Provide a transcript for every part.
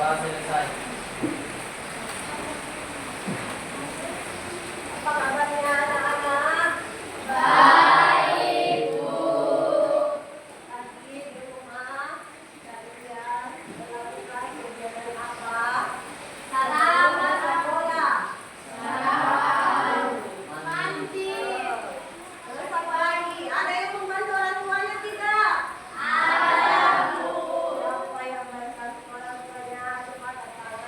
telah selesai. Apa kabarnya anak-anak? Lagi di rumah kalian melakukan kegiatan apa? Main bola. Terus apa lagi? Ada yang membantu orang tuanya tidak? Siapa yang membantu orang tuanya? Coba katakan.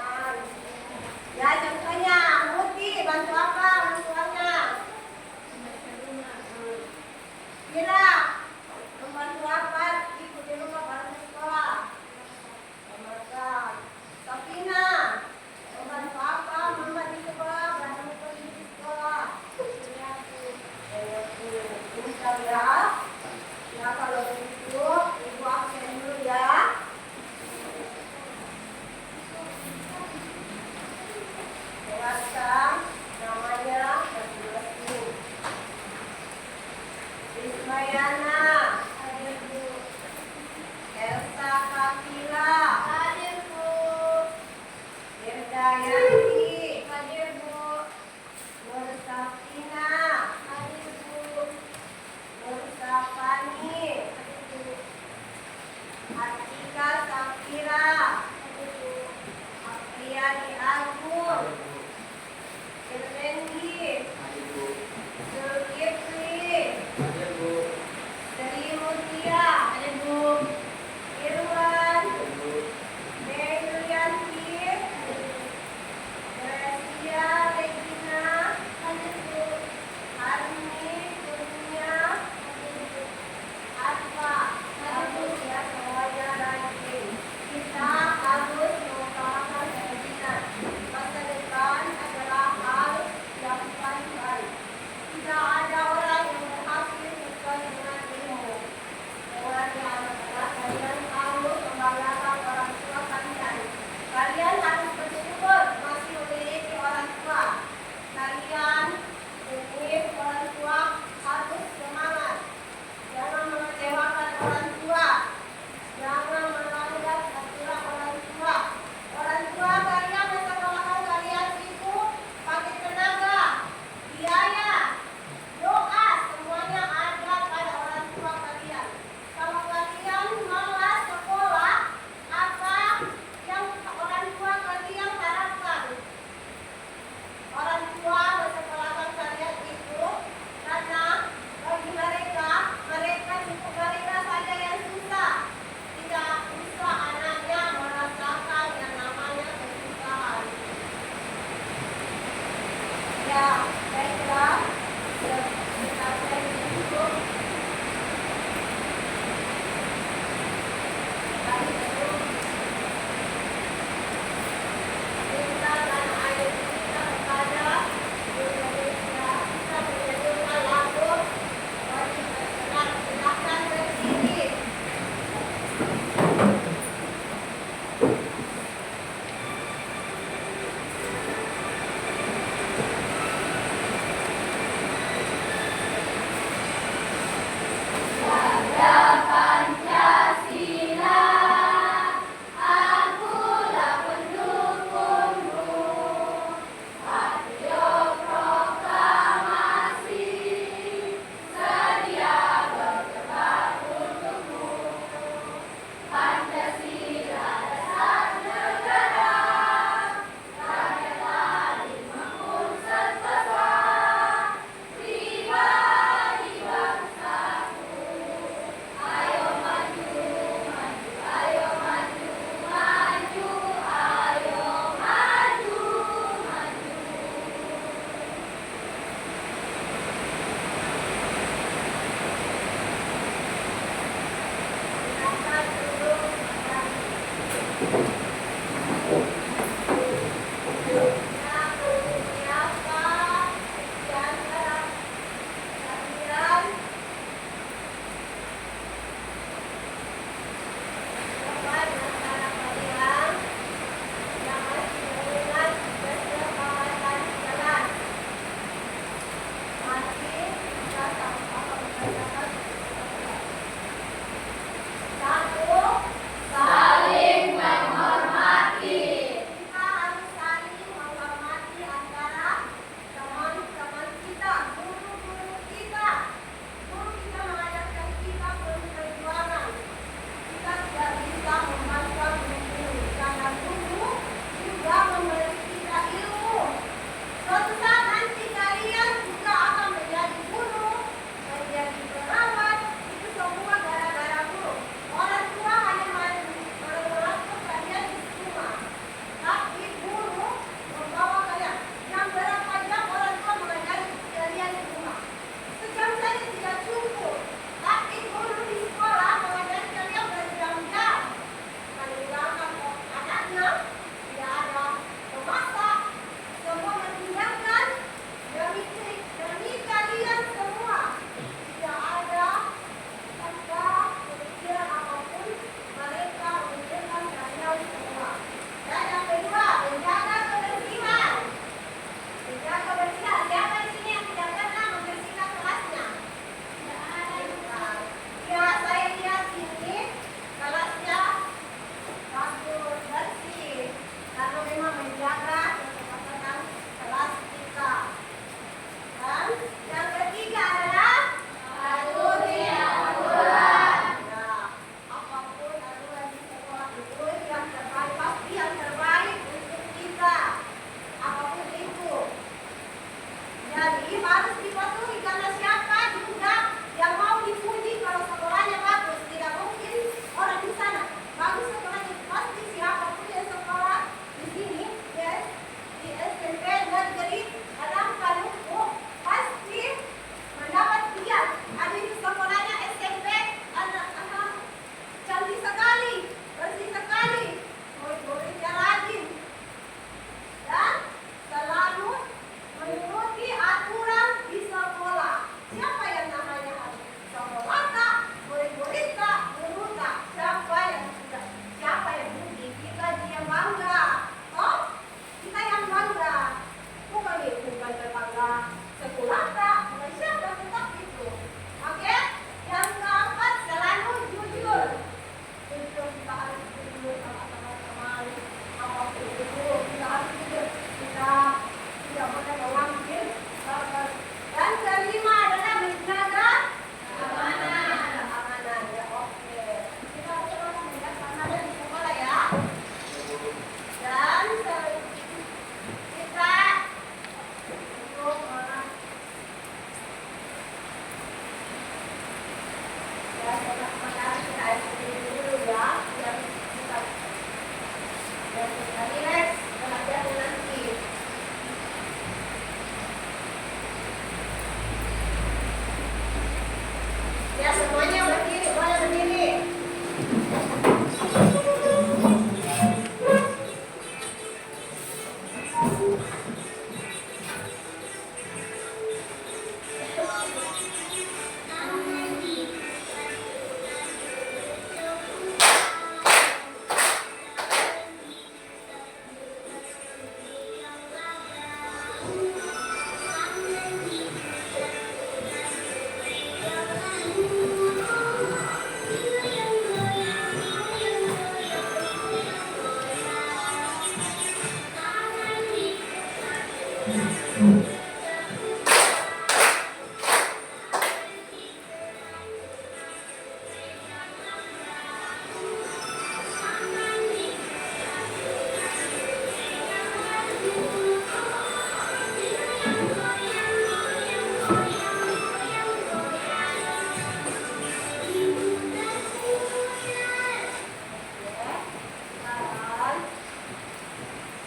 Sekarang,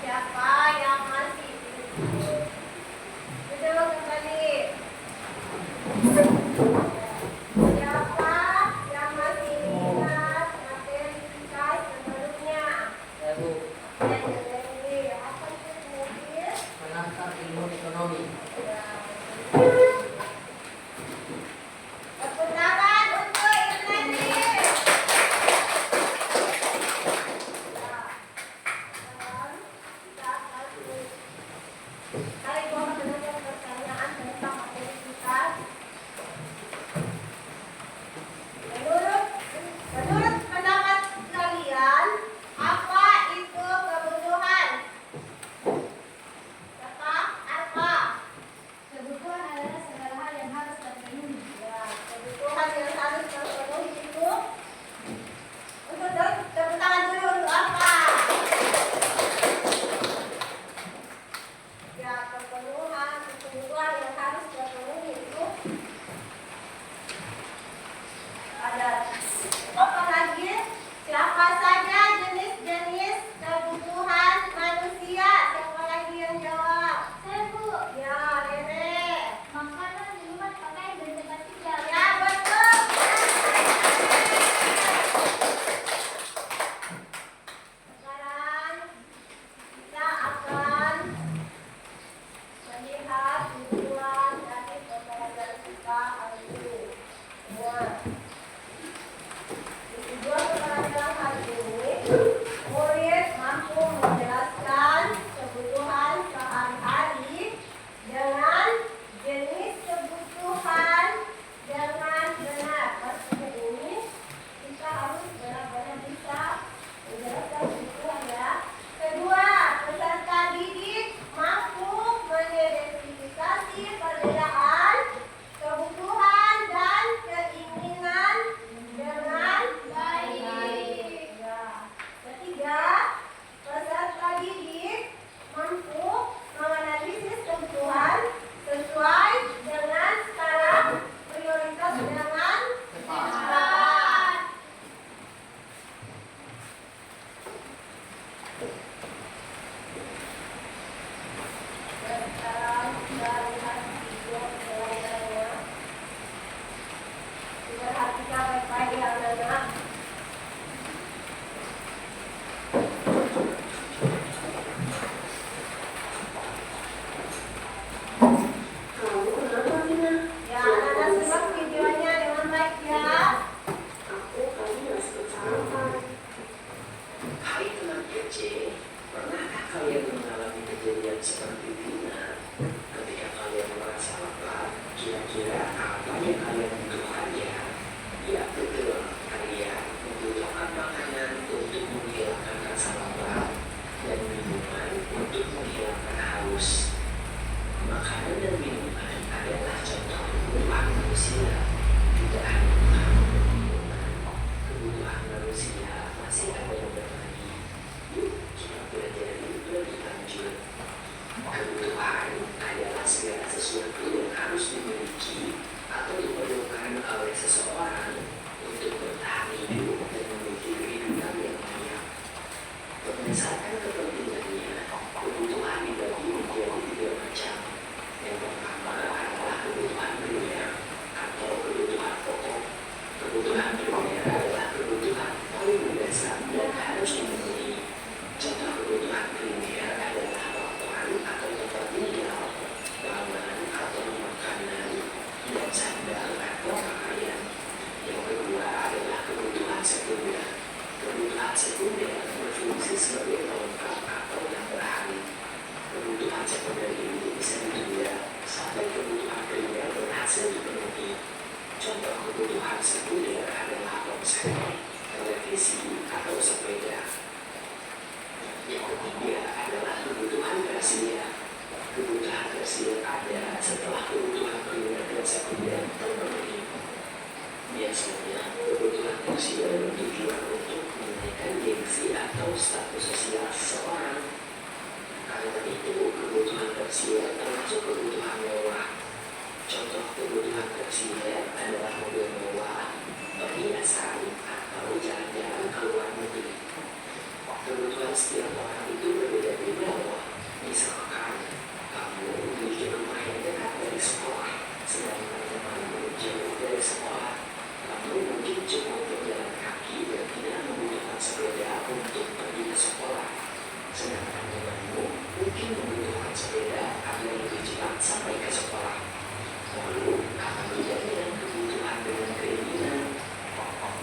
siapa yang masih duduk? Duduk kembali. Siapa yang masih ingat materi kita sebelumnya? Ya Bu, Oke, jadi apa itu mobil? penakar ilmu ekonomi. Tepuk tangan untuk Irnadi. Sekarang gua akan menanyakan pertanyaan tentang materi kita. Menurut pendapat kalian, apa itu kebutuhan? Apa? Kebutuhan adalah segala hal yang harus terpenuhi. Ya, kebutuhan yang harus terpenuhi itu untuk tepuk tangan dulu untuk apa? Ya, kebutuhan yang harus terpenuhi itu ada apa lagi? Siapa saja jenis-jenis kebutuhan manusia? Siapa lagi yang jawab? Saya Bu, Ya, Rere. makanan, minuman, pakaian, dan tempat tinggal. Ya, betul. Sekarang kita akan melihat tujuan dari pembelajaran kita hari ini. Semua. Tujuan pembelajaran hari ini, murid mampu menjelaskan kebutuhan sehari-hari dengan jenis kebutuhan dengan benar. Maksudnya ini kita harus benar-benar bisa menjelaskan kebutuhan ya. Kedua, peserta didik mampu mengidentifikasi perbedaan kebutuhan dan keinginan dengan baik. Ya. Ketiga, peserta didik mampu menganalisis kebutuhan sesuai dengan skala prioritas dengan tepat. Dan sekarang kita lihat video pelajarannya. Diperhatikan baik-baik ya anak-anak. Kamu kenapa, Vina? Ya, anak-anak simak videonya dengan baik ya. Aku tadi nggak sempat sarapan. Hai teman kecil, pernahkah kalian mengalami kejadian seperti Vina? Ketika kalian merasa lapar, kira-kira apa yang kalian butuhkan ya? Ya betul, kalian membutuhkan makanan untuk menghilangkan rasa lapar dan minuman untuk menghilangkan haus. Makanan dan minuman adalah contoh kebutuhan manusia, tidak hanya makanan dan minuman. Kebutuhan manusia masih ada beberapa lagi. Yuk, kita pelajari lebih lanjut. Kebutuhan adalah segala sesuatu yang harus dimiliki atau diperlukan oleh seseorang untuk bertahan hidup dan memiliki kehidupan yang layak. Berdasarkan kepentingannya, kebutuhan dibagi menjadi tiga macam. Yang pertama adalah kebutuhan primer atau kebutuhan pokok. Kebutuhan primer adalah kebutuhan paling mendasar dan harus dipenuhi. Contoh kebutuhan primer adalah papan atau tempat tinggal, pangan atau makanan, dan sandal atau pakaian. Yang kedua adalah kebutuhan sekunder. Kebutuhan sekunder berfungsi sebagai pelengkap atau tambahan. Kebutuhan sekunder ini bisa ditunda sampai kebutuhan primer berhasil dipenuhi. Contoh kebutuhan sekunder adalah ponsel, televisi, atau sepeda. Yang ketiga adalah kebutuhan rahasia. Kebutuhan tersier ada setelah kebutuhan primer dan sekunder terpenuhi. Biasanya, kebutuhan tersier bertujuan untuk menaikkan gengsi atau status sosial seseorang. Karena itu, kebutuhan tersier termasuk kebutuhan mewah. Contoh kebutuhan tersier adalah mobil mewah, perhiasan, atau jalan-jalan ke luar negeri. Kebutuhan setiap orang itu berbeda-beda loh. Misalkan, kamu memiliki rumah yang dekat dari sekolah, sedangkan temanmu jauh dari sekolah. Kamu mungkin cukup berjalan kaki dan tidak membutuhkan sepeda untuk pergi ke sekolah. Sedangkan temanmu mungkin membutuhkan sepeda agar lebih cepat sampai ke sekolah. Lalu, apa bedanya dengan kebutuhan dengan keinginan?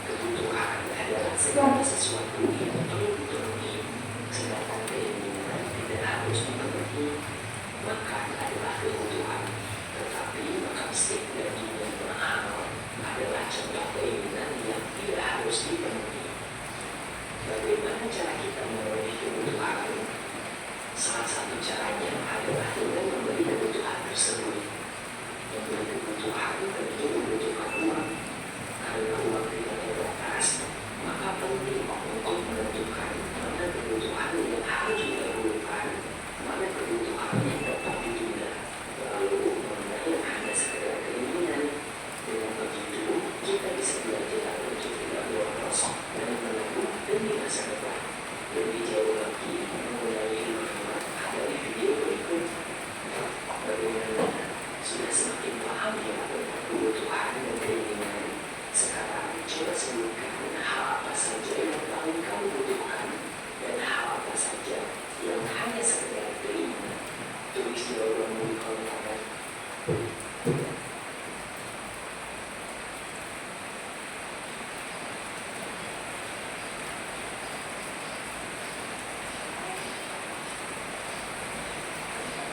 Kebutuhan adalah segala sesuatu yang perlu dipenuhi, sedangkan keinginan tidak harus dipenuhi. Makan adalah kebutuhan, tetapi makan steak daging yang mahal adalah contoh keinginan yang tidak harus dipenuhi. Bagaimana cara kita memenuhi kebutuhan? Salah satu caranya adalah dengan membeli kebutuhan tersebut. Membeli kebutuhan tentu membutuhkan uang. Karena uang tidak terbatas, maka penting untuk menentukan mana kebutuhan yang harus didahulukan, mana kebutuhan yang dapat ditunda, lalu mana yang hanya sekedar keinginan. Dengan begitu, kita bisa belajar untuk tidak boros dan menabung demi masa depan. Lebih jauh lagi mengenai hikmah dari video berikut. Bagaimana? Sudah semakin paham ya tentang kebutuhan dan keinginan. Sekarang coba sebutkan hal apa saja yang paling kamu butuhkan dan hal apa saja yang hanya sekedar keinginan. Tulis jawabanmu di kolom komen.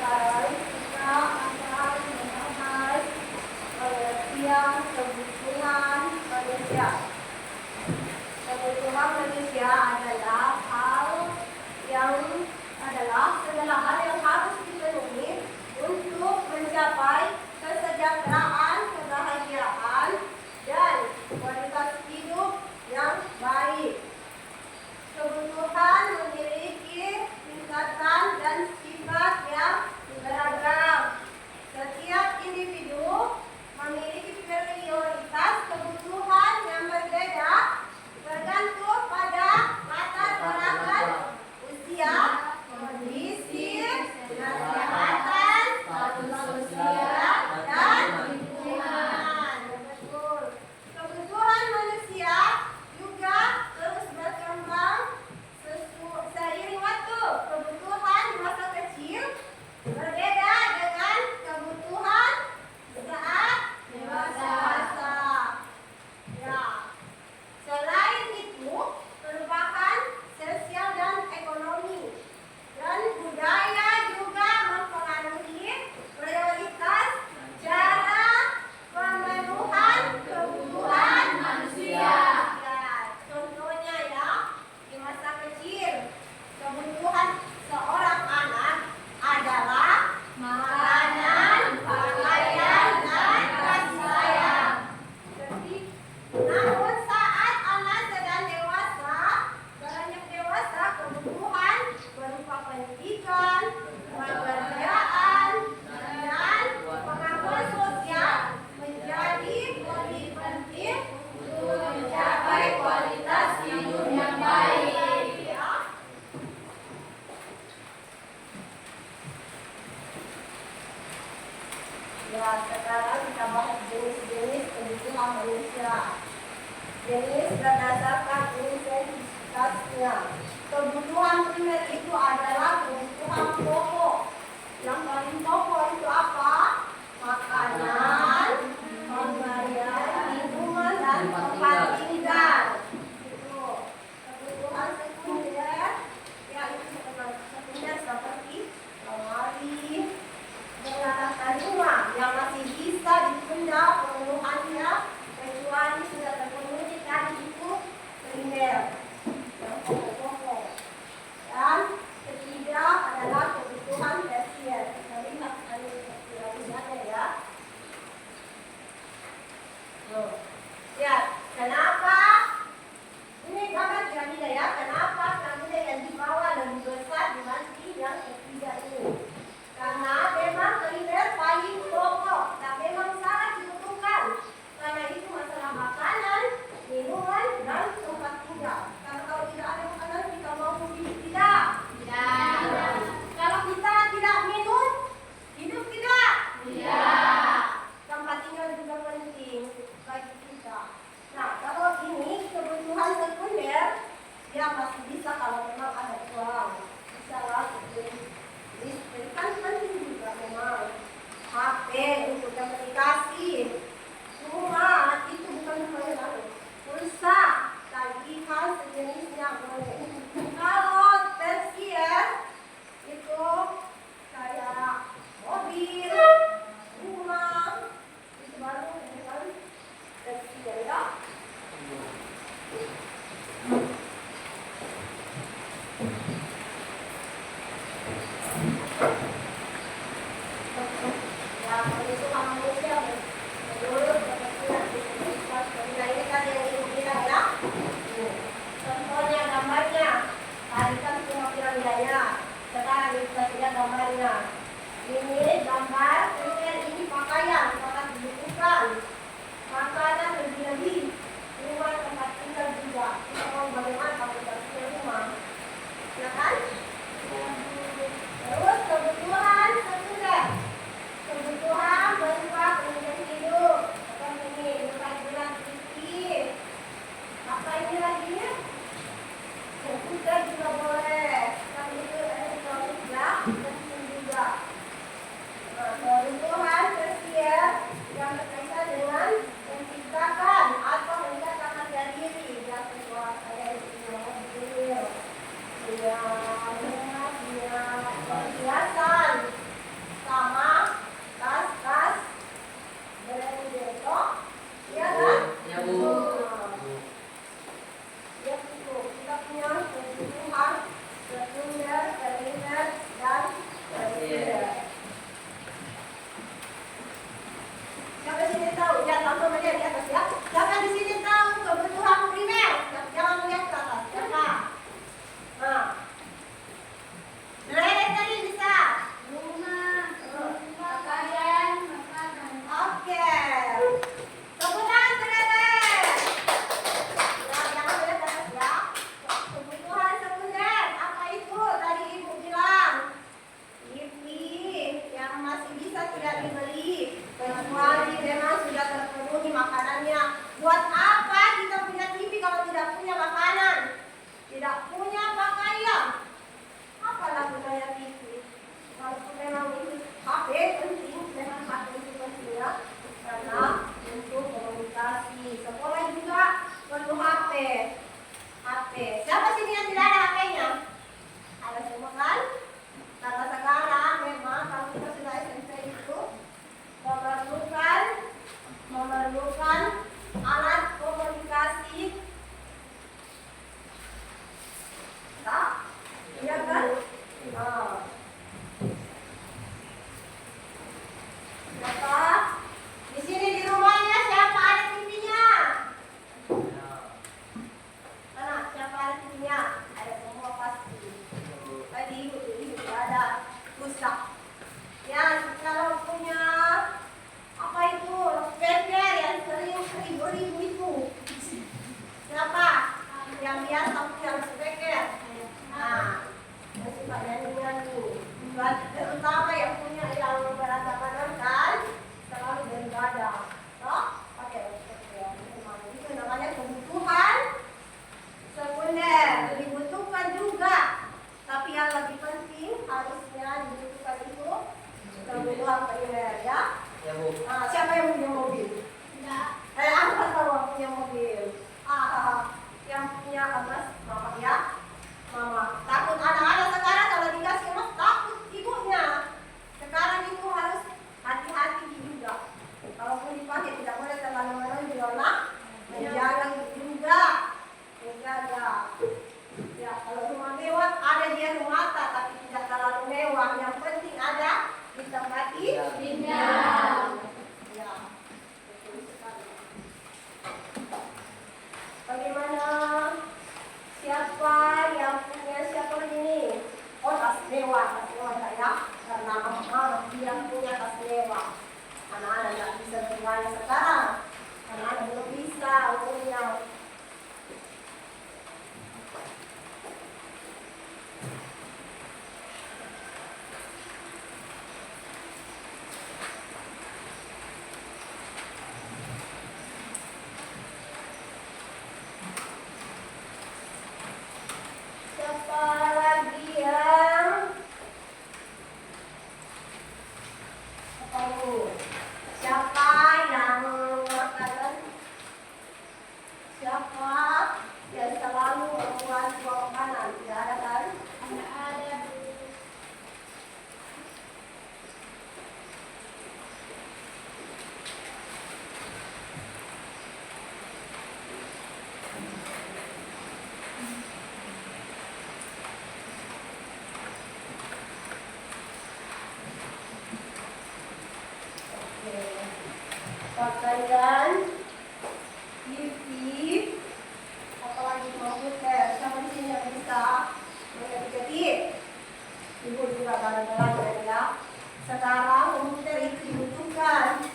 Sekarang kita akan membahas pengertian kebutuhan manusia. Kebutuhan manusia adalah segala hal yang harus dipenuhi untuk mencapai kesejahteraan, kebahagiaan, dan kualitas hidup yang baik. Kebutuhan memiliki tingkatan dan sifat yang beragam. Setiap individu memiliki prioritas kebutuhan yang berbeda tergantung pada latar belakang usia, kondisi, kesehatan, status sosial, dan lingkungan. Betul. Kebutuhan manusia juga terus berkembang seiring waktu. Kebutuhan di masa kecil berbeda dengan kebutuhan saat dewasa. Ya. Selain itu, perubahan sosial dan ekonomi dan budaya juga mempengaruhi prioritas cara pemenuhan kebutuhan manusia. Ya, contohnya ya, di masa kecil, kebutuhan seorang anak adalah makanan, pakaian, dan kasih sayang. Namun saat anak sedang dewasa, beranjak dewasa, kebutuhan berupa pendidikan, pekerjaan, dan pengakuan sosial menjadi lebih penting untuk mencapai kualitas hidup yang baik. Ya, sekarang kita bahas jenis-jenis kebutuhan manusia. Jenis berdasarkan intensitasnya. Kebutuhan primer itu adalah kebutuhan pokok. Yang paling pokok itu apa? Makanan, pemberian, minuman, dan tempat tinggal. Itu. Kebutuhan sekunder, yaitu sekunder seperti lemari, peralatan rumah yang masih bisa ditunda pemenuhannya kecuali sudah terpenuhi tadi itu primer yang pokok-pokok. ya. Kenapa? Karena yang di bawah lebih besar dibanding yang ketiga ini. Karena memang primer paling pokok dan memang sangat dibutuhkan. Karena itu masalah makanan, minuman, dan tempat tinggal. Karena kalau tidak ada makanan, kita mau hidup tidak? Tidak. Kalau kita tidak minum, hidup tidak? Tidak. Tempat tinggal juga penting bagi kita. Nah, kalau ini kebutuhan sekunder, dia masih bisa kalau memang ada uang. Bisa lah, listrik kan penting juga memang. HP untuk komunikasi. Cuma itu bukan hanya pulsa, tagihan sejenisnya boleh. Kalau tersier itu kayak mobil, rumah, itu baru bukan tersier ya. Ya, itu manusia menurut kebetulan ini kan yang ibu bilang ya. Contohnya gambarnya, tadi kan cuma piramidanya, sekarang kita lihat gambarnya. Ini gambar, ini pakaian, sangat dibutuhkan. Makanan lebih-lebih, rumah tempat tinggal juga. Kita mau bagaimana kalau kita punya rumah, ya kan? Terus kebutuhan sekunder. Kebutuhan berupa penunjang hidup. Seperti ini, bulan TV. Apa ini lagi? Komputer juga boleh. Kan itu elektronik ya, penting juga. Nah, kebutuhan tersier yang berkaitan dengan menciptakan atau meningkatkan harga diri. Ya, kebutuhan saya punya mobil, punya rumah, punya perhiasan, sama tas berendam, ya kan? Ya, Bu. Ya, itu kita punya kebutuhan sekunder, tersier, dan tersier. Siapa di sini tahu? Ya, langsung melihat di atas ya. Siapa di sini tahu kebutuhan primer? Jangan melihat ke atas. Siapa? Nah, dari tadi bisa. Rumah, pakaian, makanan. Oke. Kebutuhan sekunder. Ya, jangan melihat ke atas ya. Kebutuhan sekunder. Apa itu? Tadi ibu bilang. TV yang masih bisa tidak dibeli. Kecuali memang sudah terpenuhi makanannya. Buat apa kita punya TV kalau tidak punya makanan? Tidak punya pakaian? Apalah gunanya TV? Walaupun memang ini HP penting, memang HP itu penting ya. Karena untuk komunikasi. Sekolah juga perlu HP. HP. Siapa sini yang tidak ada HP-nya? Ada semua kan? Karena sekarang memang kalau kita sudah SMP itu memerlukan alat komunikasi. Tak? Iya kan? Siapa? Di sini di rumahnya siapa ada TV-nya? Mana? Siapa ada TV-nya? Ada semua pasti. Tadi ibu tidak ada rusak. Ya, kalau punya apa itu speaker yang sering ribu-ribu itu. Siapa? Yang biasa punya speaker. Nah, yang suka nyanyi-nyanyi. Terutama yang punya yang berantakan kan, selalu beribadah. Toh, pakai speaker. Itu namanya kebutuhan sekunder. Dibutuhkan juga. Tapi yang lebih penting harusnya dibutuhkan itu kebutuhan primer ya. Ya, Bu. Nah, siapa yang punya mobil? Tidak. Aku tahu yang punya mobil. Yang punya emas, mama ya. Mama takut anak-anak sekarang kalau dikasih emas takut ibunya. Sekarang itu harus hati-hati juga. Kalaupun dipakai tidak boleh terlalu menonjol lah. Menjaga juga. Menjaga. Ya, kalau rumah mewah ada di rumah mata tapi tidak terlalu mewah. Yang penting ada di tempat tinggal. Ya, betul sekali. Bagaimana? Siapa Siapa lagi yang apa itu? Siapa yang makanan? Siapa yang selalu membuat buah makanan? Tidak ada kan? Tidak ada, Bu. Oke. Pakaian, TV, apalagi komputer. Siapa di sini yang bisa mengetik-ketik? Ibu juga barang-barang ya. Sekarang komputer itu dibutuhkan.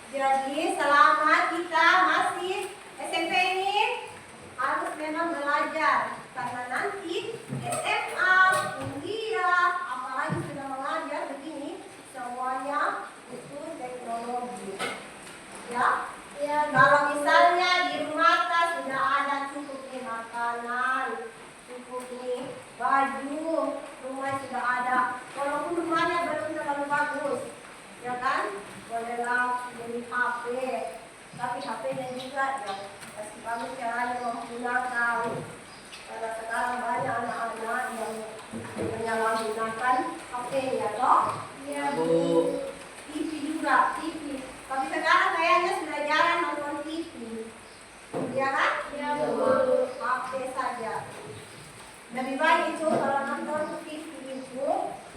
Jadi selama kita masih SMP ini harus memang belajar karena nanti SMA, kuliah, apalagi sudah mengajar begini semuanya itu teknologi. Ya, Ya, kalau misalnya di rumah kita sudah ada cukup nih makanan, cukup nih baju, rumah sudah ada. Walaupun rumahnya belum terlalu bagus, ya kan? Bolehlah beli HP, tapi HP-nya juga yang masih bagus caranya menggunakan. Karena sekarang banyak anak-anak yang menyalahgunakan HP-nya, toh? ya, Bu. TV juga, TV. Tapi sekarang kayaknya sudah jarang nonton TV. Ya kan? Ya, Cuma Bu. HP saja. Lebih baik itu kalau nonton TV itu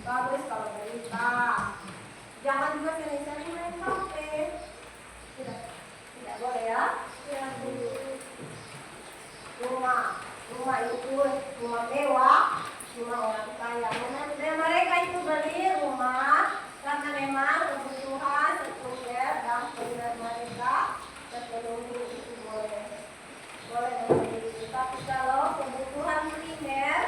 bagus kalau berita. Jangan juga sering-sering main HP. Tidak boleh ya. ya, Bu. Rumah itu rumah mewah, rumah orang kaya. Dan mereka itu beli rumah karena memang kebutuhan sekunder dan primer mereka terpenuhi itu boleh membeli itu. Tapi kalau kebutuhan primer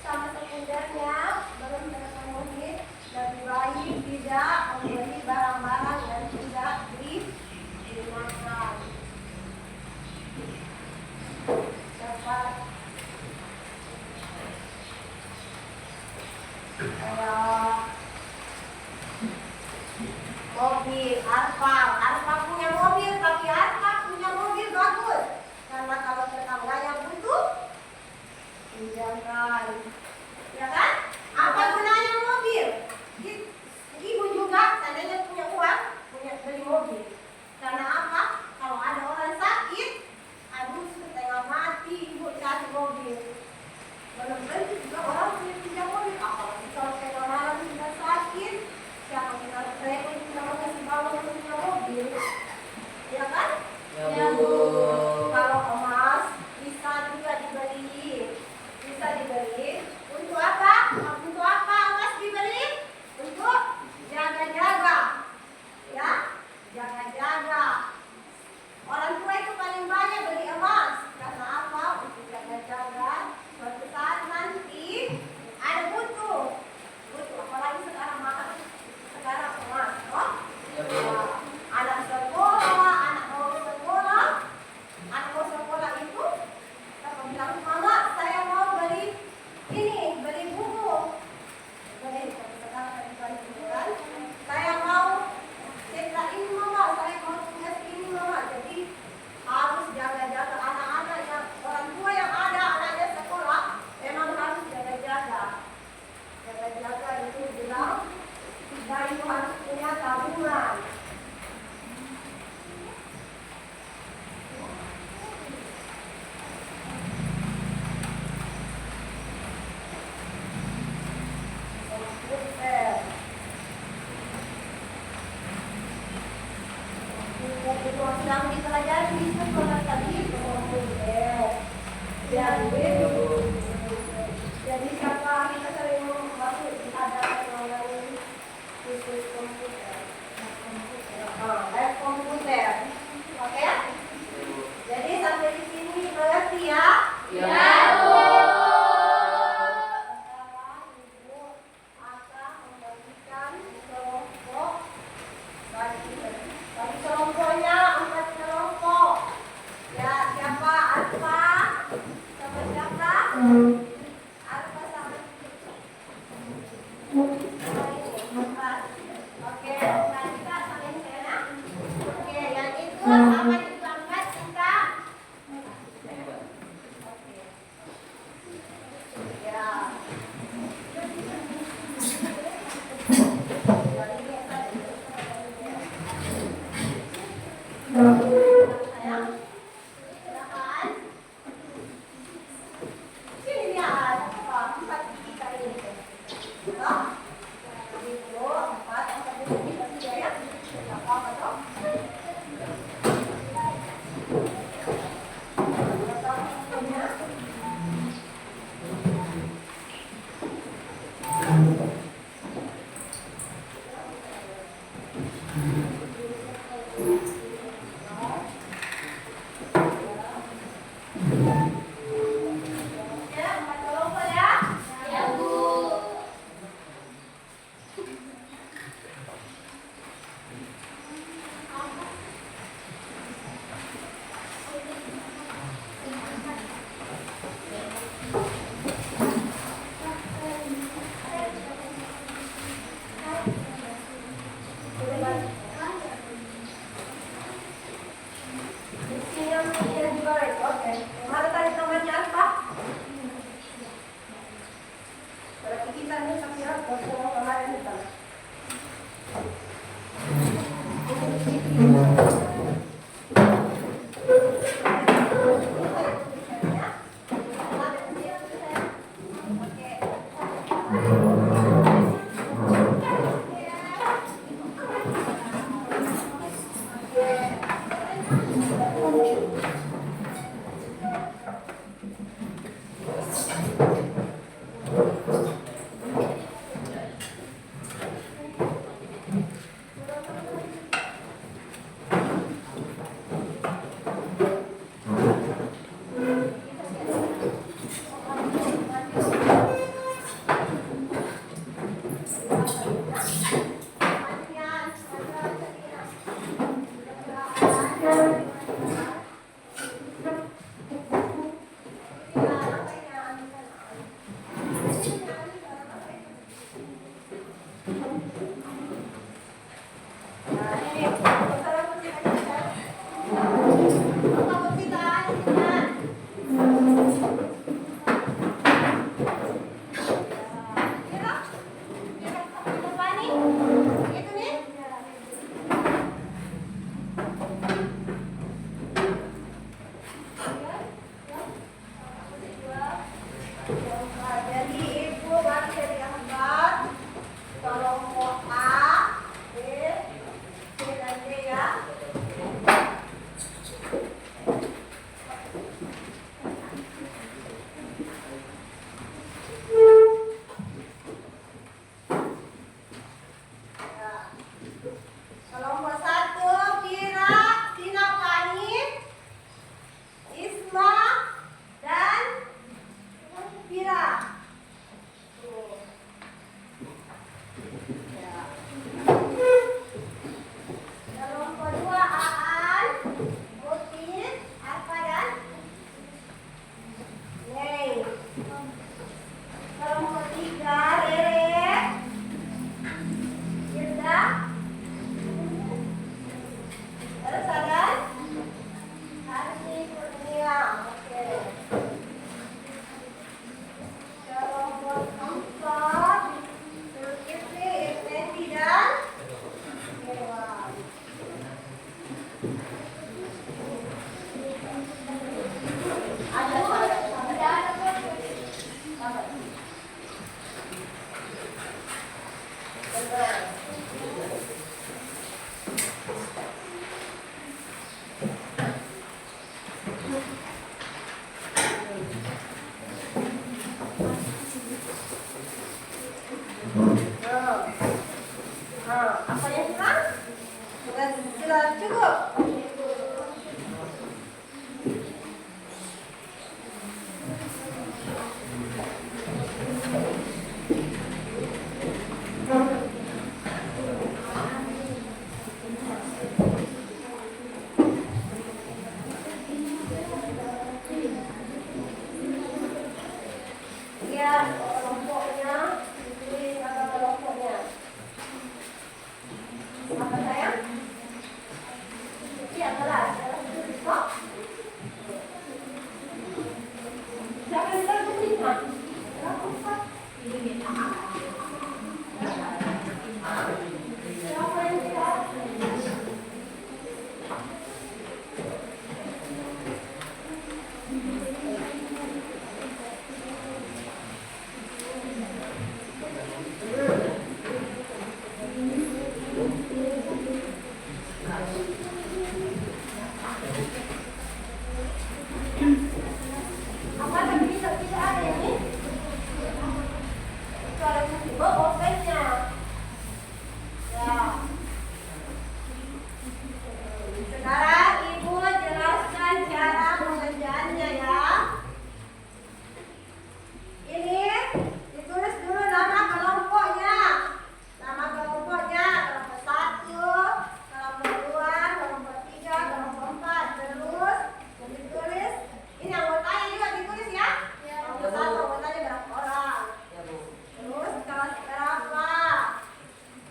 sama sekundernya belum terpenuhi, lebih baik tidak membeli barang-barang yang tidak digunakan. Siapa? Mobil, Arfa punya mobil, tapi Arfa punya mobil bagus. Karena kalau tetangganya butuh, pinjamkan. Ya kan? Apa gunanya mobil? Ibu juga seandainya punya uang, punya beli mobil. Karena apa? Kalau ada orang sakit, aduh setengah mati, ibu cari mobil. Belum tentu juga orang punya mobil. Apalagi kalau tengah malam sudah sakit, siapa kita repot kita kasih bangun punya mobil, ya kan? Ya, Bu. Kalau emas bisa juga dibeli, Untuk apa? Untuk apa emas dibeli? Untuk jaga-jaga, ya, jaga-jaga. Orang tua itu paling banyak beli emas karena apa? Untuk jaga-jaga Kemudian kelompoknya, ditulis nama kelompoknya. Apa sayang? Iya, kelas tulis kok. Siapa yang bilang tulis, Mak? Siapa yang bilang? Apa tapi tidak ada ini? Kalau tiba bosnya. Ya. Sekarang Ibu jelaskan cara pengerjaannya ya. Ini ditulis dulu nama kelompoknya. Nama kelompoknya kelompok 1, kelompok 2, kelompok 3, kelompok 4. Terus ditulis ini anggotanya juga ditulis ya. Kelompok 1 anggotanya berapa orang? Ya Bu. Terus kelas berapa?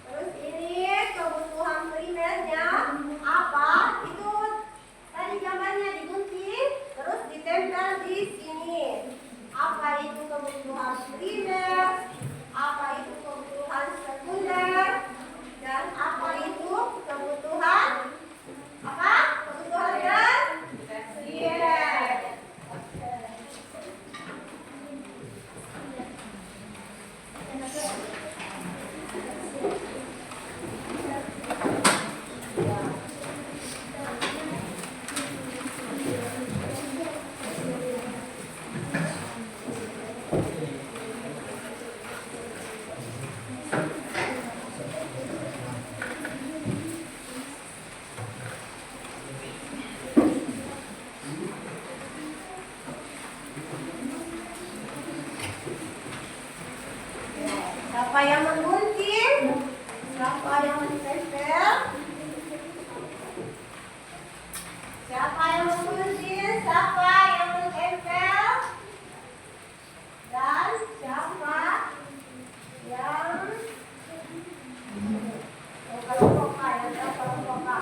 Terus ini kebutuhan primernya apa? Itu tadi gambarnya digunting, terus ditempel di sini. Apa itu kebutuhan primer? Apa itu kebutuhan sekunder? Dan apa itu kebutuhan apa? Kebutuhan tersier. Siapa yang menggunting? Siapa yang menempel? Siapa yang menggunting? Siapa yang menempel? Dan siapa yang kelompok A, yang kelompok A?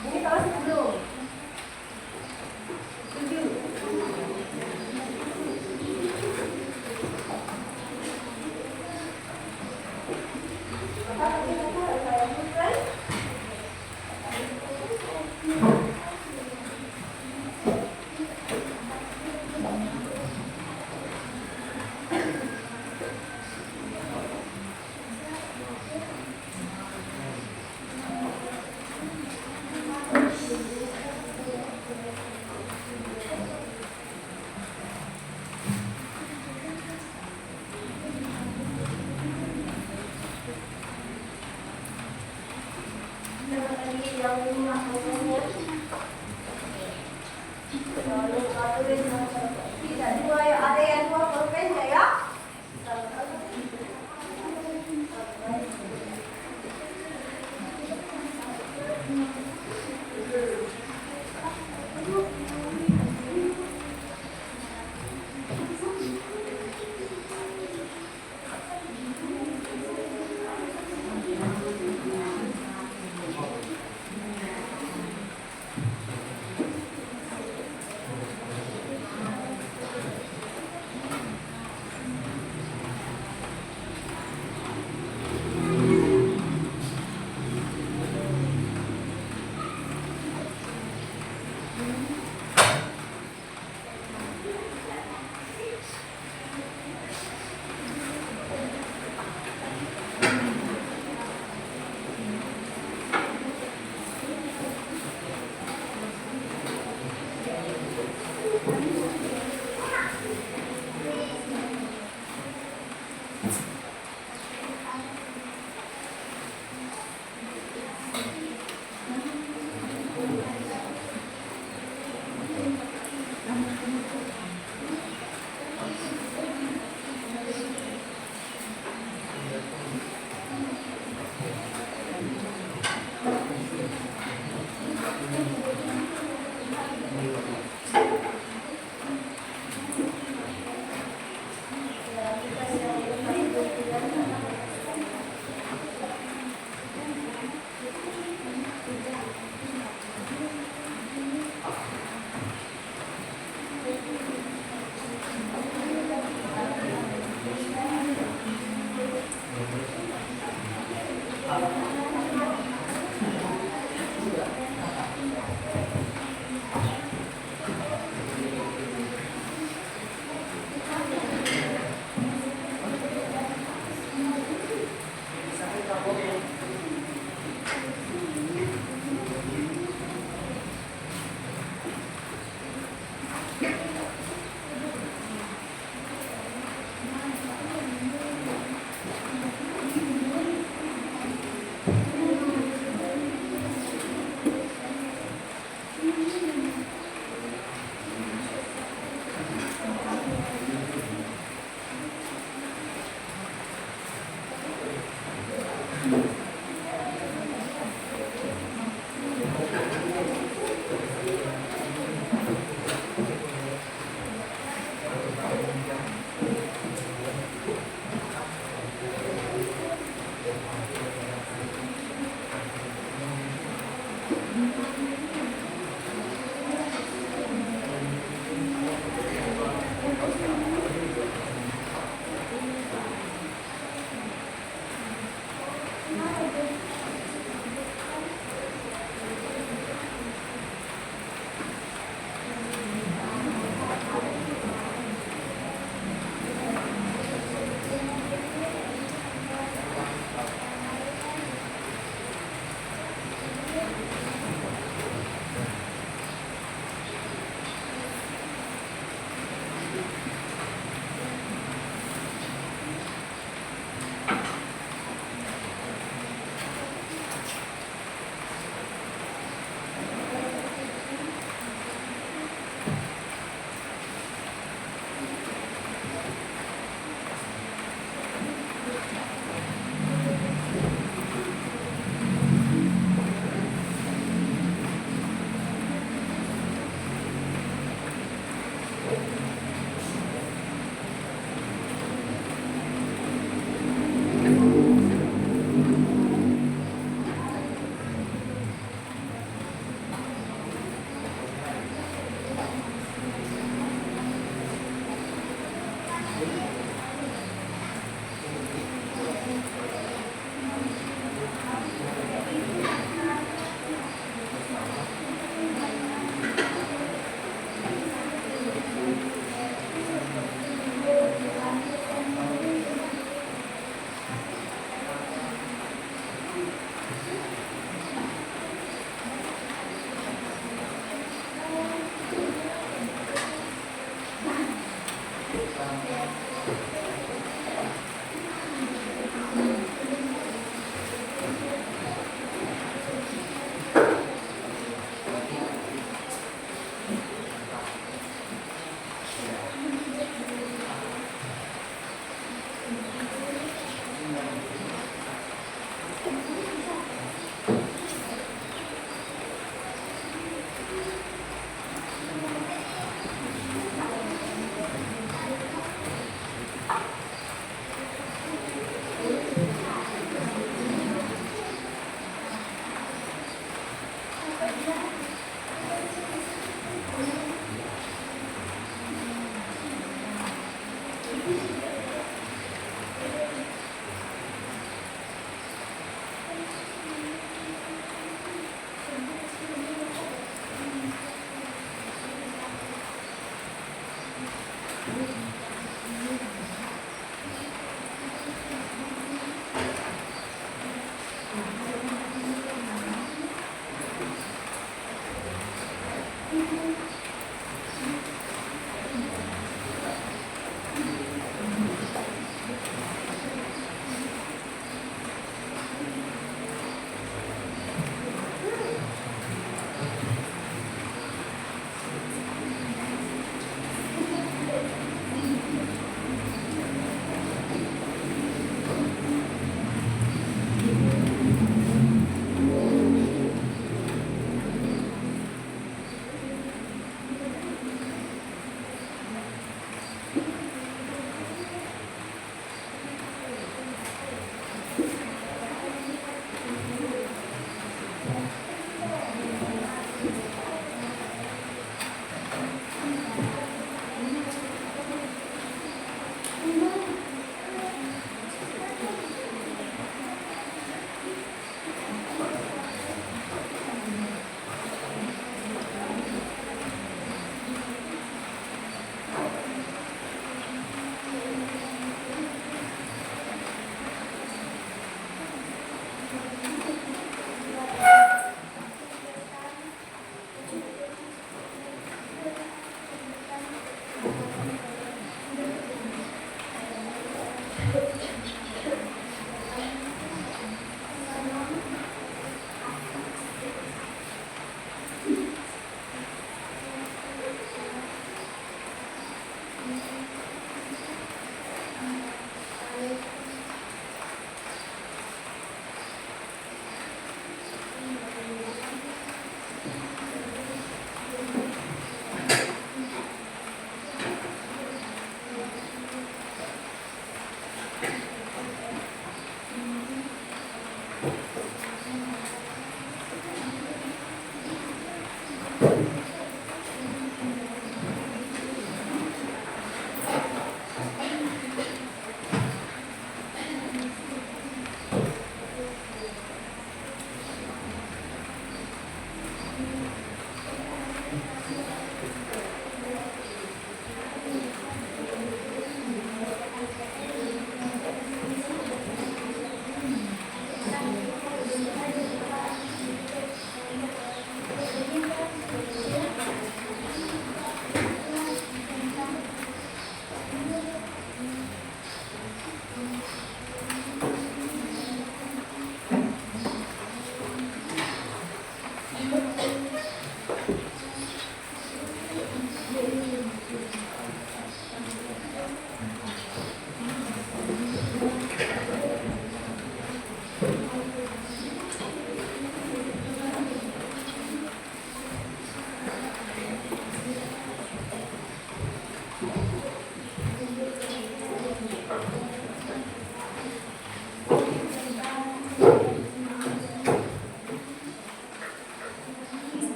Ini kelas 10. 7. Apa tadi buku yang saya bukan? Yang lima pokoknya. Kalau tulis tidak dua ya, ada yang 2 pulpennya ya.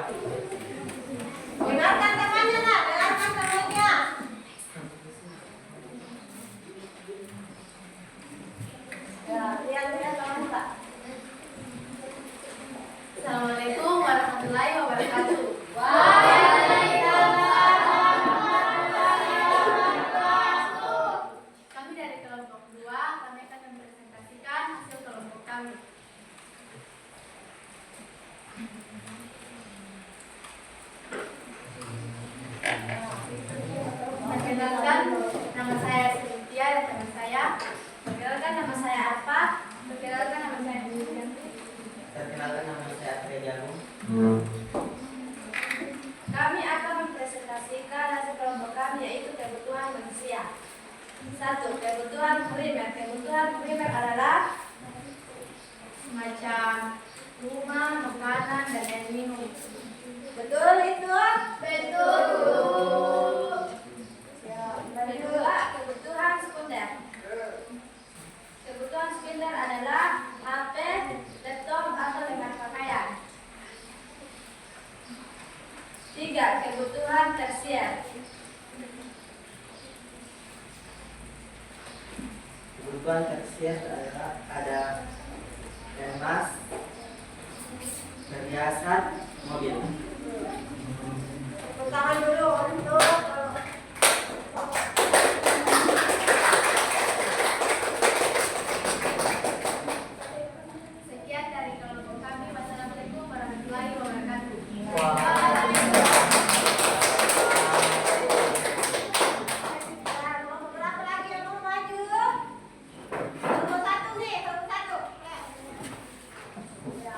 Dengarkan temannya nak, dengarkan temannya. Ya, lihat teman tak. Assalamualaikum warahmatullahi wabarakatuh. Kami dari kelompok 2, kami akan mempresentasikan hasil kelompok kami. Perkenalkan, nama saya Cynthia dan teman saya. Perkenalkan, nama saya apa? Perkenalkan, nama saya Yanti. Perkenalkan, nama saya Atri Jagung. Kami akan mempresentasikan hasil kelompok kami, yaitu kebutuhan manusia. 1. Kebutuhan primer. Kebutuhan primer adalah semacam rumah, makanan, dan air minum. Betul itu? Betul. Kedua, kebutuhan sekunder. Kebutuhan sekunder adalah HP, laptop, atau dengan pakaian. 3. Kebutuhan tersier. Kebutuhan tersier adalah ada emas, perhiasan, mobil. Tepuk tangan dulu untuk Sekian dari kelompok kami. Wassalamualaikum warahmatullahi wabarakatuh. berapa lagi yang mau maju? Nomor 1 nih, nomor 1. Ya,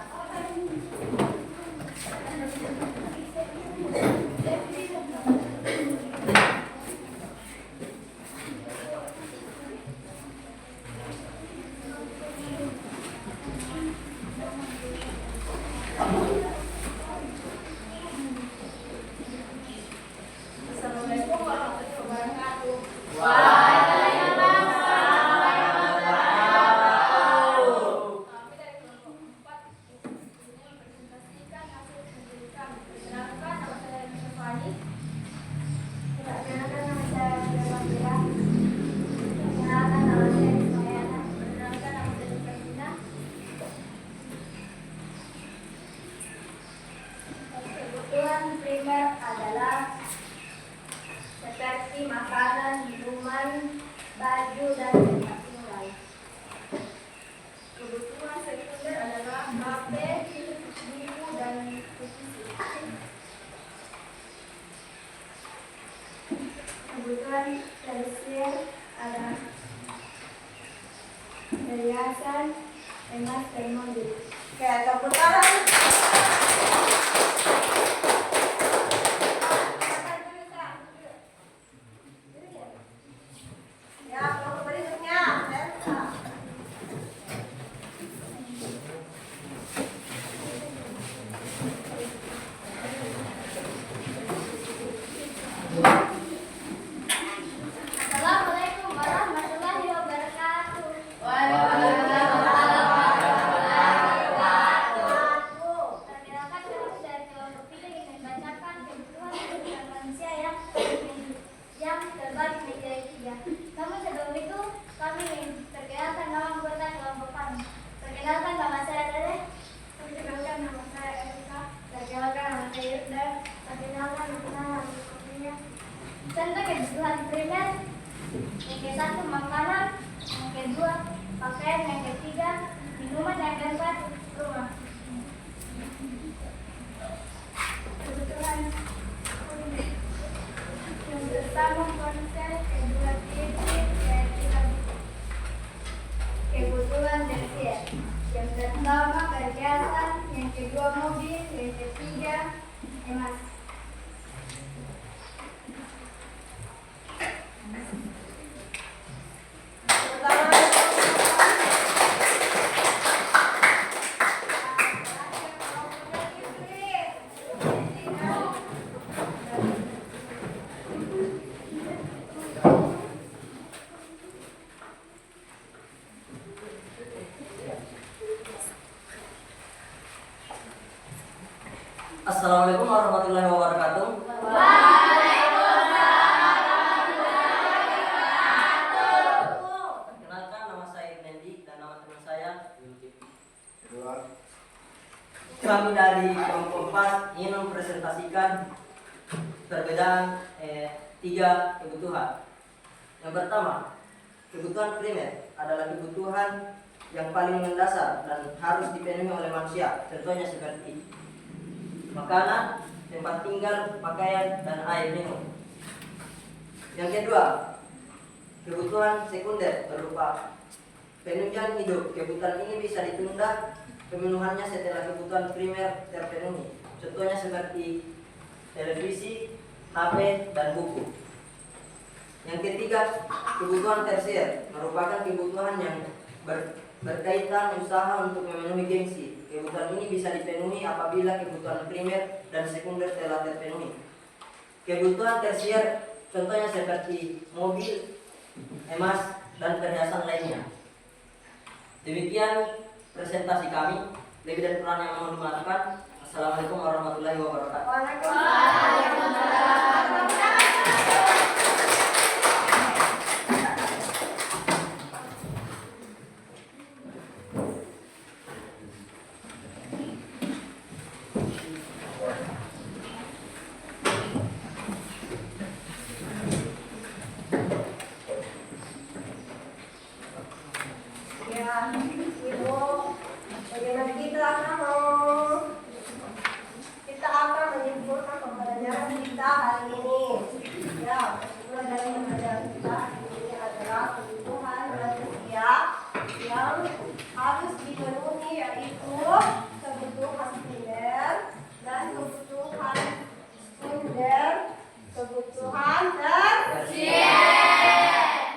Assalamualaikum warahmatullahi wabarakatuh. Kami dari kelompok 4 ini mempresentasikan hasil studi kami. Perkenalkan, nama saya Rina Fani. Perkenalkan, nama saya Dewa. Perkenalkan, nama saya Ismayana. Perkenalkan, nama saya Karina. Kebutuhan primer adalah seperti makanan, minuman, baju, dan tempat tinggal. Kebutuhan sekunder adalah HP, buku, dan televisi. Kebutuhan tersier adalah perhiasan, emas, dan mobil. Oke, tepuk tangan. Ya, kelompok berikutnya. Assalamualaikum warahmatullahi wabarakatuh. Perkenalkan, kami dari kelompok 3 ingin membacakan kebutuhan manusia yang terbagi menjadi 3. Namun sebelum itu, kami ingin perkenalkan nama anggota kelompok kami. Perkenalkan, nama saya Dede. Perkenalkan, nama saya Erika. Perkenalkan, nama saya Yudha. Perkenalkan, nama saya Contoh kebutuhan primer. Yang ke-1 makanan, yang ke-2 pakaian, yang ke-3 minuman, yang ke-4 rumah. Kebutuhan kuliner. Yang pertama ponsel, kedua TV, ketiga buku. Kebutuhan tersier. Yang pertama perhiasan, yang kedua mobil, yang ketiga emas. Tepuk tangan. Assalamualaikum warahmatullahi wabarakatuh. Perkenalkan, nama saya Irnendi dan nama teman saya Zulkifli. Kami dari kelompok 4 ingin mempresentasikan perbedaan 3 kebutuhan. Yang pertama, kebutuhan primer adalah kebutuhan yang paling mendasar dan harus dipenuhi oleh manusia. Contohnya seperti makanan, tempat tinggal, pakaian, dan air minum. Yang kedua, kebutuhan sekunder berupa penunjang hidup. Kebutuhan ini bisa ditunda pemenuhannya setelah kebutuhan primer terpenuhi. Contohnya seperti televisi, HP, dan buku. Yang ketiga, kebutuhan tersier merupakan kebutuhan yang berkaitan usaha untuk memenuhi gengsi. Kebutuhan ini bisa dipenuhi apabila kebutuhan primer dan sekunder telah terpenuhi. Kebutuhan tersier contohnya seperti mobil, emas, dan perhiasan lainnya. Demikian presentasi kami. Lebih dan kurang yang mohon dimaafkan. Assalamualaikum warahmatullahi wabarakatuh. Ya, Ibu, bagaimana kita akan menyimpulkan pembelajaran kita hari ini. Ya, kesimpulan dari pembelajaran kita hari ini adalah kebutuhan manusia yang harus dipenuhi, yaitu kebutuhan primer dan kebutuhan sekunder, kebutuhan tersier.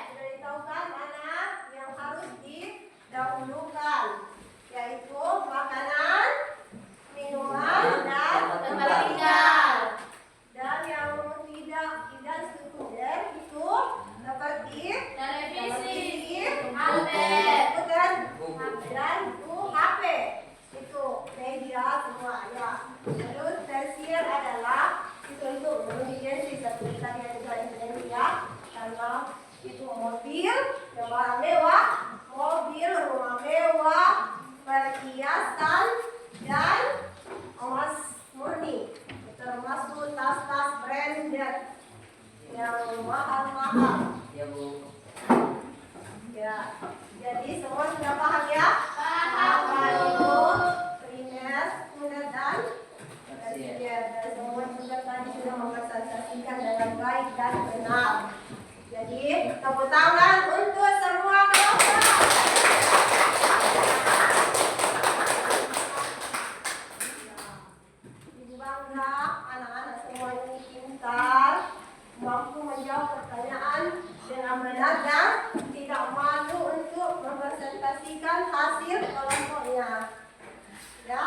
Sudah ditahukan mana yang harus didahulukan, yaitu makanan, minuman, dan tempat tinggal. Dan yang tidak sekunder itu seperti televisi, HP, dan itu HP, itu media semua ya. Terus tersier adalah itu untuk memenuhi seperti tadi yang sudah Indonesia, karena itu mobil, barang mewah, mobil, rumah mewah, perhiasan, dan emas murni, termasuk tas-tas branded yang mahal-mahal. Ya Bu. Ya, jadi semua sudah paham ya? Apa itu primer, sekunder, dan tersier. Dan semua juga tadi sudah mempresentasikan dengan baik dan benar. Jadi tepuk tangan untuk semua kelompok. Ibu bangga anak-anak semua ini pintar, mampu menjawab pertanyaan dengan benar dan tidak malu untuk mempresentasikan hasil kelompoknya. Ya,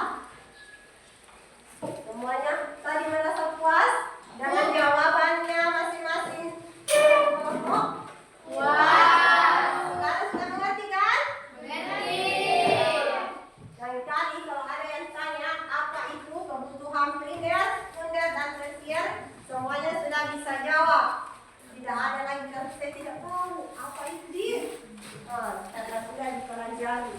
semuanya tadi merasa puas dengan jawabannya masing-masing kelompok? Sekarang sudah mengerti kan? Lain kali kalau ada yang tanya apa itu kebutuhan primer, sekunder, dan tersier, semuanya sudah bisa jawab. Tidak ada lagi yang saya tidak tahu apa itu dia. Karena sudah dipelajari.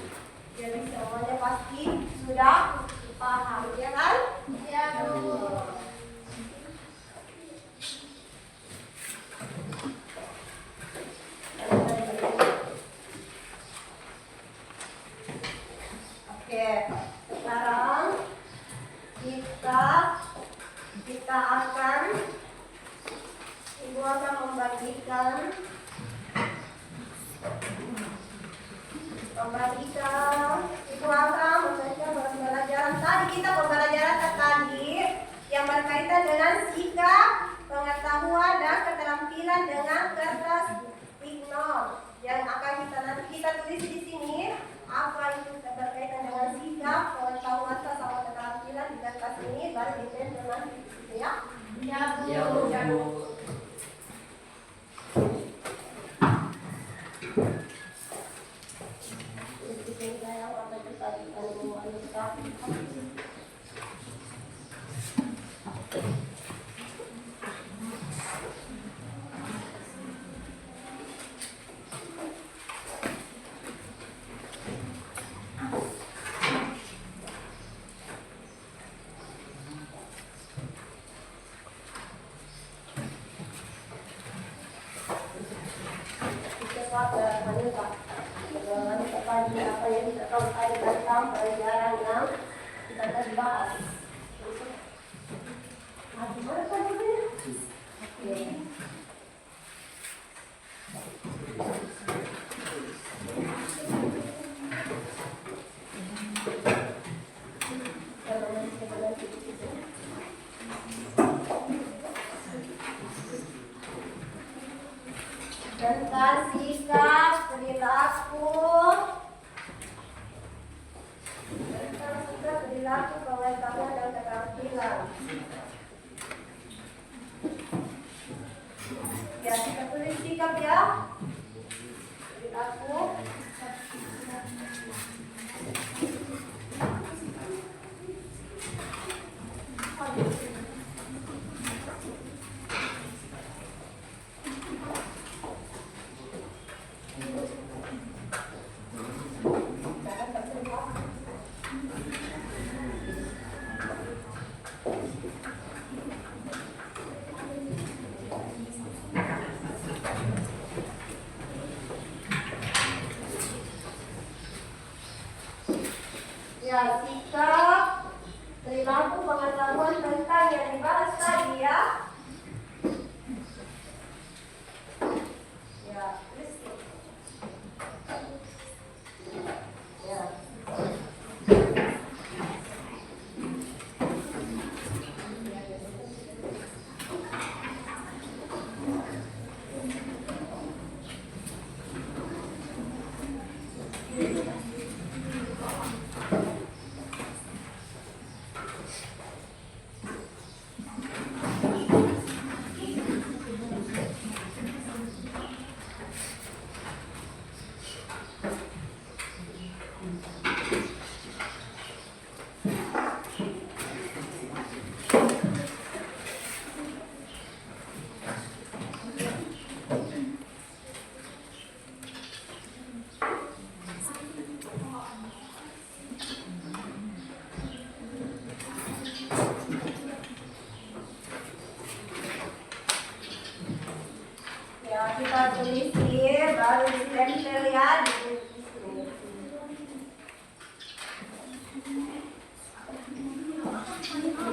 Jadi semuanya pasti sudah paham, ya kan? Ya, Bu. Oke, sekarang kita akan Ibu akan membagikan Ibu akan membagikan pembelajaran tadi. Kita pembelajaran tadi yang berkaitan dengan sikap, pengetahuan, dan keterampilan dengan kertas ignore. Yang akan kita tulis di sini apa itu berkaitan dengan sikap, pengetahuan, sama keterampilan di kertas ini, baru ditempel nanti di situ ya. Ya Bu. Ya Bu. Tentang sikap perilaku. Tentang sikap perilaku kewajiban dan keterampilan. Ya, kita tulis sikap ya. Perilaku. Ya, sikap perilaku pengetahuan tentang yang dibahas tadi ya. Ya, terus. Ya. Ya, kita tulis baru ditempel ya di sini.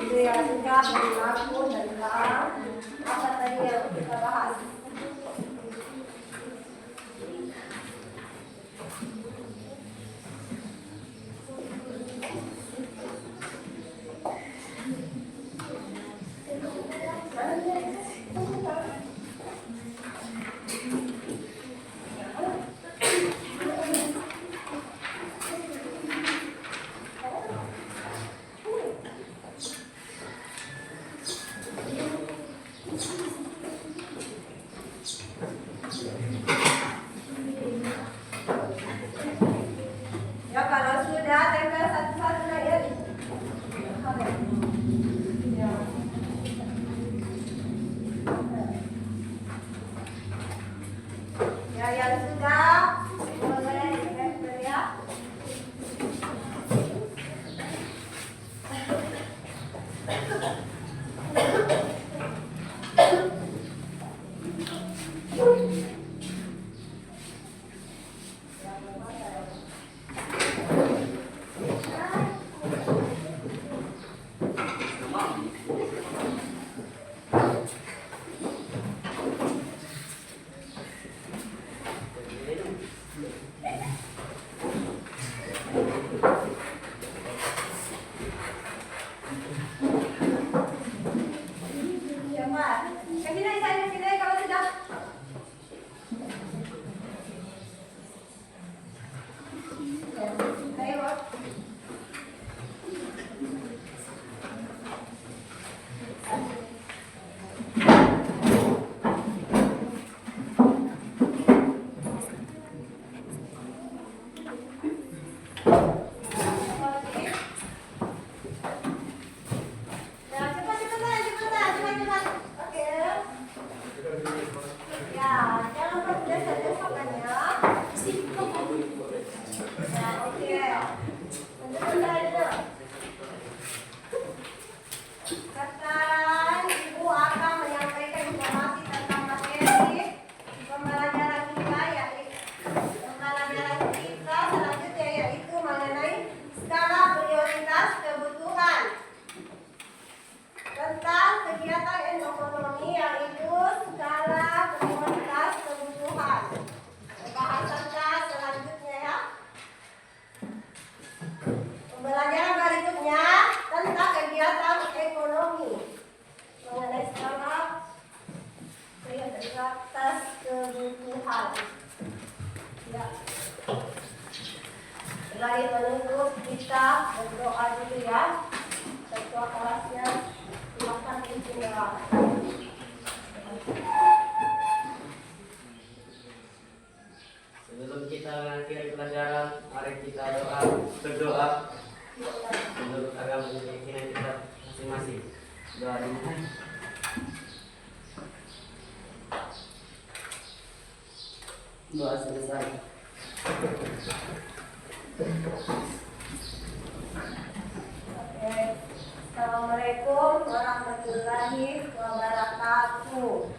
Itu ya, sikap perilaku tentang apa tadi yang kita bahas. Kita berdoa dulu ya. Ketua kelasnya silakan berdoa. Sebelum kita mengakhiri pelajaran, mari kita berdoa menurut agama keyakinan kita masing-masing. Doa dulu. Doa selesai. Oke. Assalamualaikum warahmatullahi wabarakatuh.